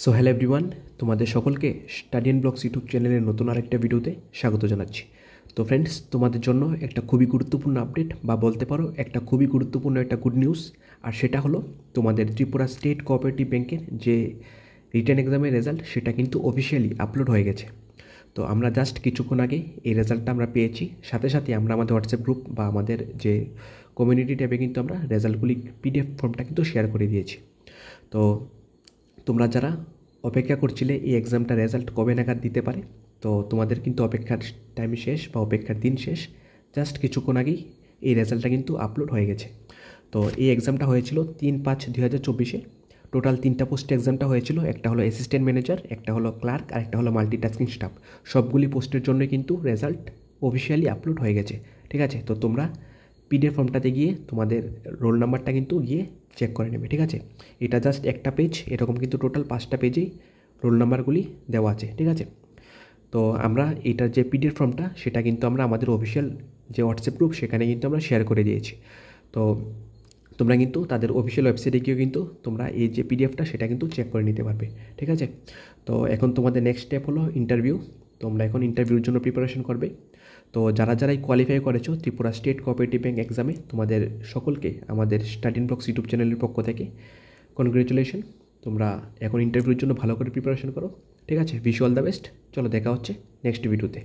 So hello everyone, তোমাদের সকলকে study and blogs YouTube চ্যানেলের নতুন আরেকটা ভিডিওতে স্বাগত জানাচ্ছি। তো ফ্রেন্ডস, তোমাদের জন্য একটা খুবই গুরুত্বপূর্ণ আপডেট বা বলতে পারো একটা খুবই গুরুত্বপূর্ণ একটা গুড নিউজ। আর সেটা হলো তোমাদের ত্রিপুরা স্টেট কোঅপারেটিভ ব্যাংকের যে রিটেন এক্সামের রেজাল্ট সেটা কিন্তু অফিসিয়ালি আপলোড হয়ে গেছে। তো আমরা জাস্ট কিছুক্ষণ আগে এই রেজাল্টটা আমরা পেয়েছি, সাথে সাথে আমরা আমাদের হোয়াটসঅ্যাপ গ্রুপ বা আমাদের যে কমিউনিটি ট্যাবে কিন্তু আমরা রেজাল্টগুলি পিডিএফ ফর্মটা কিন্তু শেয়ার করে দিয়েছি। তো তোমরা যারা অপেক্ষা করছিলে এই এক্সামটা রেজাল্ট কবে নাগাদ দিতে পারে, তো তোমাদের কিন্তু অপেক্ষার টাইম শেষ বা অপেক্ষার দিন শেষ। জাস্ট কিছুক্ষণ আগেই এই রেজাল্টটা কিন্তু আপলোড হয়ে গেছে। তো এই এক্সামটা হয়েছিল 3/5/2024। টোটাল 3টা পোস্টে এক্সামটা হয়েছিল। একটা হলো অ্যাসিস্ট্যান্ট ম্যানেজার, একটা হলো ক্লার্ক, আর একটা হলো মাল্টিটাস্কিং স্টাফ। সবগুলি পোস্টের জন্য কিন্তু রেজাল্ট অফিসিয়ালি আপলোড হয়ে গেছে। ঠিক আছে, তো তোমরা পিডিএফ ফর্মটাতে গিয়ে তোমাদের রোল নাম্বারটা কিন্তু গিয়ে চেক করে নেবে। ঠিক আছে, এটা জাস্ট একটা পেজ, এরকম কিন্তু টোটাল 5টা পেজেই রোল নাম্বারগুলি দেওয়া আছে। ঠিক আছে, তো আমরা এটার যে পিডিএফ ফর্মটা সেটা কিন্তু আমরা আমাদের অফিসিয়াল যে হোয়াটসঅ্যাপ গ্রুপ সেখানে কিন্তু আমরা শেয়ার করে দিয়েছি। তো তোমরা কিন্তু তাদের অফিসিয়াল ওয়েবসাইটে গিয়েও কিন্তু তোমরা এই যে পিডিএফটা সেটা কিন্তু চেক করে নিতে পারবে। ঠিক আছে, তো এখন তোমাদের নেক্সট স্টেপ হলো ইন্টারভিউ। তোমরা এখন ইন্টারভিউর জন্য প্রিপারেশন করবে। তো যারাই কোয়ালিফাই করেছো ত্রিপুরা স্টেট কোঅপারেটিভ ব্যাংক এক্সামে, তোমাদের সকলকে আমাদের স্টাডি অ্যান্ড ব্লগস ইউটিউব চ্যানেলের পক্ষ থেকে কনগ্রেচুলেশন। তোমরা এখন ইন্টারভিউর জন্য ভালো করে প্রিপারেশন করো। ঠিক আছে, উইশ অল দ্য বেস্ট। চলো দেখা হচ্ছে নেক্সট ভিডিওতে।